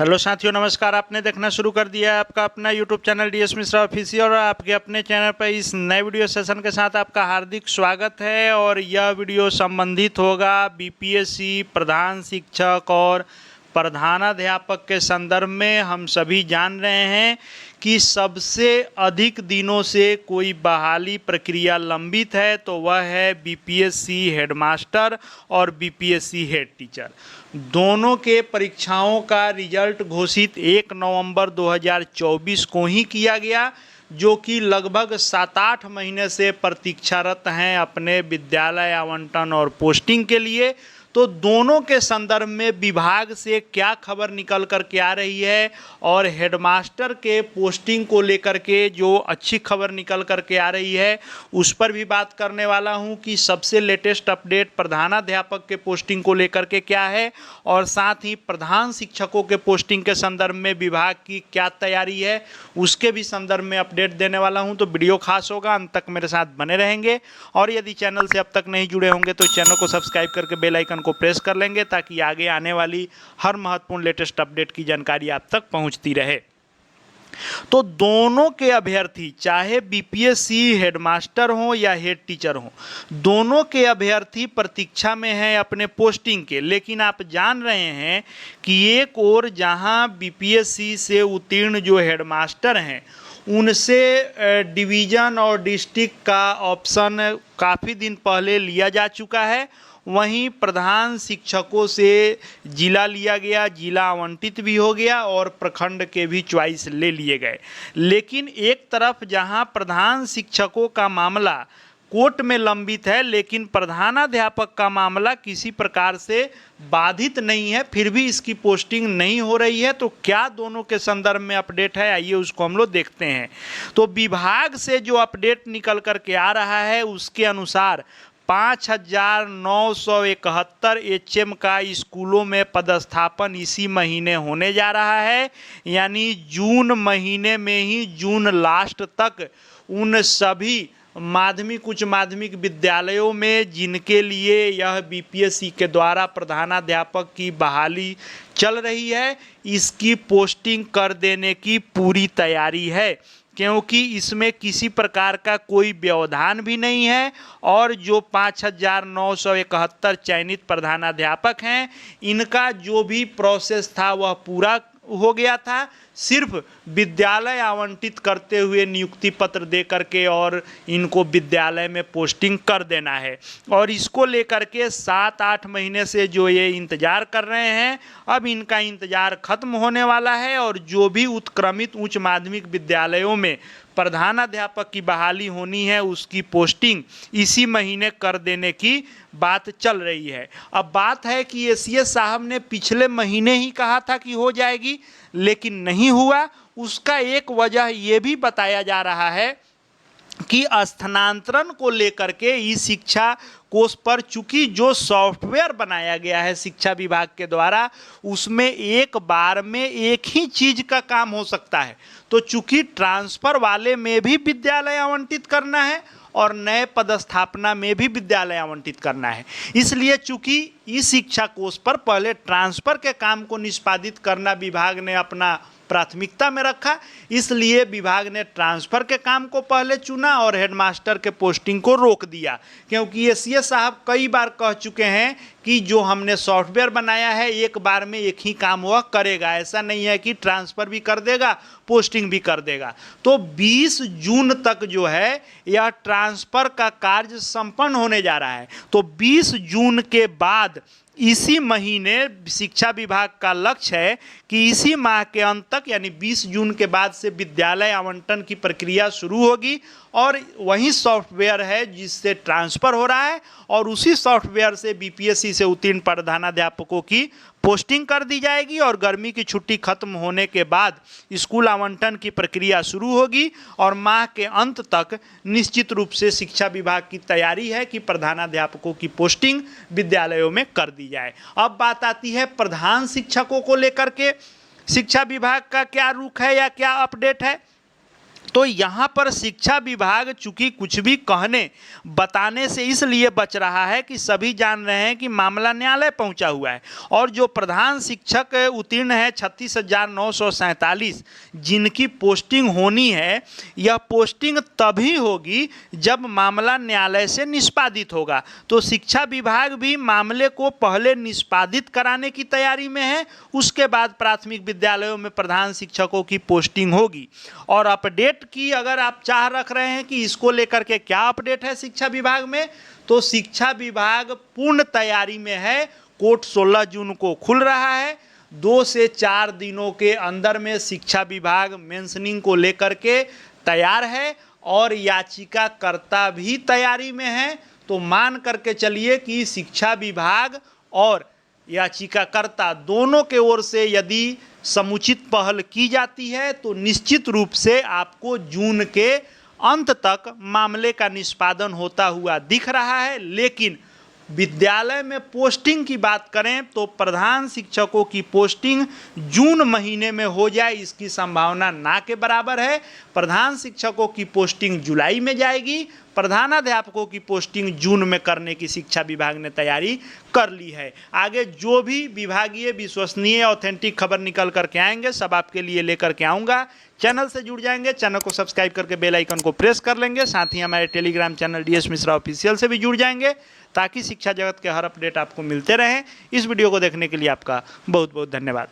Hello साथियों, नमस्कार। आपने देखना शुरू कर दिया है आपका अपना YouTube channel DS Mishra official और आपके अपने चैनल पर इस नए वीडियो सेशन के साथ आपका हार्दिक स्वागत है। और यह वीडियो संबंधित होगा बीपीएससी प्रधान शिक्षक और प्रधानाध्यापक के संदर्भ में। हम सभी जान रहे हैं कि सबसे अधिक दिनों से कोई बहाली प्रक्रिया लंबित है तो वह है बीपीएससी हेडमास्टर और बीपीएससी हेड टीचर। दोनों के परीक्षाओं का रिजल्ट घोषित 1 नवंबर 2024 को ही किया गया, जो कि लगभग 7-8 महीने से प्रतीक्षारत हैं अपने विद्यालय आवंटन और पोस्टिंग के लिए। तो दोनों के संदर्भ में विभाग से क्या खबर निकल कर के आ रही है और हेडमास्टर के पोस्टिंग को लेकर के जो अच्छी खबर निकल कर के आ रही है उस पर भी बात करने वाला हूं कि सबसे लेटेस्ट अपडेट प्रधानाध्यापक के पोस्टिंग को लेकर के क्या है और साथ ही प्रधान शिक्षकों के पोस्टिंग के संदर्भ में विभाग की क्या तैयारी है उसके भी संदर्भ में अपडेट देने वाला हूं। तो वीडियो खास होगा, अंत तक मेरे साथ बने रहेंगे। और यदि चैनल से अब तक नहीं जुड़े होंगे तो चैनल को सब्सक्राइब करके बेल आइकन को प्रेस कर लेंगे ताकि आगे आने वाली हर महत्वपूर्ण लेटेस्ट अपडेट की जानकारी आप तक पहुंचती रहे। तो दोनों के अभ्यर्थी, चाहे बीपीएससी हेडमास्टर हो या हेड टीचर हो, दोनों के अभ्यर्थी प्रतीक्षा में हैं अपने पोस्टिंग के। लेकिन आप जान रहे हैं कि एक और जहां बीपीएससी से उत्तीर्ण जो हेडमास्टर हैं उनसे डिवीज़न और डिस्ट्रिक्ट का ऑप्शन काफ़ी दिन पहले लिया जा चुका है, वहीं प्रधान शिक्षकों से जिला लिया गया, जिला आवंटित भी हो गया और प्रखंड के भी चॉइस ले लिए गए। लेकिन एक तरफ जहां प्रधान शिक्षकों का मामला कोर्ट में लंबित है, लेकिन प्रधानाध्यापक का मामला किसी प्रकार से बाधित नहीं है, फिर भी इसकी पोस्टिंग नहीं हो रही है। तो क्या दोनों के संदर्भ में अपडेट है, आइए उसको हम लोग देखते हैं। तो विभाग से जो अपडेट निकल कर के आ रहा है उसके अनुसार 5,971 एचएम का स्कूलों में पदस्थापन इसी महीने होने जा रहा है। यानी जून महीने में ही, जून लास्ट तक उन सभी माध्यमिक उच्च माध्यमिक विद्यालयों में जिनके लिए यह बीपीएससी के द्वारा प्रधानाध्यापक की बहाली चल रही है, इसकी पोस्टिंग कर देने की पूरी तैयारी है, क्योंकि इसमें किसी प्रकार का कोई व्यवधान भी नहीं है। और जो 5,971 चयनित प्रधानाध्यापक हैं, इनका जो भी प्रोसेस था वह पूरा हो गया था। सिर्फ विद्यालय आवंटित करते हुए नियुक्ति पत्र दे करके और इनको विद्यालय में पोस्टिंग कर देना है। और इसको लेकर के 7-8 महीने से जो ये इंतजार कर रहे हैं, अब इनका इंतजार खत्म होने वाला है और जो भी उत्क्रमित उच्च माध्यमिक विद्यालयों में प्रधानाध्यापक की बहाली होनी है उसकी पोस्टिंग इसी महीने कर देने की बात चल रही है। अब बात है कि एसीएस साहब ने पिछले महीने ही कहा था कि हो जाएगी, लेकिन नहीं हुआ। उसका एक वजह ये भी बताया जा रहा है कि स्थानांतरण को लेकर के ई शिक्षा कोष पर चूंकि जो सॉफ्टवेयर बनाया गया है शिक्षा विभाग के द्वारा, उसमें एक बार में एक ही चीज का काम हो सकता है। तो चूंकि ट्रांसफर वाले में भी विद्यालय आवंटित करना है और नए पदस्थापना में भी विद्यालय आवंटित करना है, इसलिए चूंकि इस शिक्षा कोष पर पहले ट्रांसफर के काम को निष्पादित करना विभाग ने अपना प्राथमिकता में रखा, इसलिए विभाग ने ट्रांसफर के काम को पहले चुना और हेडमास्टर के पोस्टिंग को रोक दिया। क्योंकि एसीएस साहब कई बार कह चुके हैं कि जो हमने सॉफ्टवेयर बनाया है एक बार में एक ही काम वह करेगा, ऐसा नहीं है कि ट्रांसफर भी कर देगा पोस्टिंग भी कर देगा। तो 20 जून तक जो है यह ट्रांसफर का कार्य संपन्न होने जा रहा है। तो 20 जून के बाद इसी महीने शिक्षा विभाग का लक्ष्य है कि इसी माह के अंत तक, यानी 20 जून के बाद से विद्यालय आवंटन की प्रक्रिया शुरू होगी और वही सॉफ्टवेयर है जिससे ट्रांसफर हो रहा है और उसी सॉफ्टवेयर से बीपीएससी से उत्तीर्ण प्रधानाध्यापकों की पोस्टिंग कर दी जाएगी और गर्मी की छुट्टी खत्म होने के बाद स्कूल आवंटन की प्रक्रिया शुरू होगी और माह के अंत तक निश्चित रूप से शिक्षा विभाग की तैयारी है कि प्रधानाध्यापकों की पोस्टिंग विद्यालयों में कर दी जाए। अब बात आती है प्रधान शिक्षकों को लेकर के शिक्षा विभाग का क्या रुख है या क्या अपडेट है। तो यहाँ पर शिक्षा विभाग चूंकि कुछ भी कहने बताने से इसलिए बच रहा है कि सभी जान रहे हैं कि मामला न्यायालय पहुंचा हुआ है और जो प्रधान शिक्षक उत्तीर्ण है 36,947 जिनकी पोस्टिंग होनी है, यह पोस्टिंग तभी होगी जब मामला न्यायालय से निष्पादित होगा। तो शिक्षा विभाग भी मामले को पहले निष्पादित कराने की तैयारी में है, उसके बाद प्राथमिक विद्यालयों में प्रधान शिक्षकों की पोस्टिंग होगी। और अपडेट की अगर आप चाह रख रहे हैं कि इसको लेकर के क्या अपडेट है शिक्षा विभाग में, तो शिक्षा विभाग पूर्ण तैयारी में है। कोर्ट 16 जून को खुल रहा है, 2 से 4 दिनों के अंदर में शिक्षा विभाग मेंशनिंग को लेकर के तैयार है और याचिकाकर्ता भी तैयारी में है। तो मान करके चलिए कि शिक्षा विभाग और याचिकाकर्ता दोनों के ओर से यदि समुचित पहल की जाती है तो निश्चित रूप से आपको जून के अंत तक मामले का निष्पादन होता हुआ दिख रहा है। लेकिन विद्यालय में पोस्टिंग की बात करें तो प्रधान शिक्षकों की पोस्टिंग जून महीने में हो जाए इसकी संभावना ना के बराबर है। प्रधान शिक्षकों की पोस्टिंग जुलाई में जाएगी, प्रधानाध्यापकों की पोस्टिंग जून में करने की शिक्षा विभाग ने तैयारी कर ली है। आगे जो भी विभागीय विश्वसनीय ऑथेंटिक खबर निकल करके आएंगे सब आपके लिए लेकर के आऊँगा। चैनल से जुड़ जाएंगे, चैनल को सब्सक्राइब करके बेल आइकन को प्रेस कर लेंगे, साथ ही हमारे Telegram channel DS Mishra official से भी जुड़ जाएंगे ताकि शिक्षा जगत के हर अपडेट आपको मिलते रहें। इस वीडियो को देखने के लिए आपका बहुत बहुत धन्यवाद।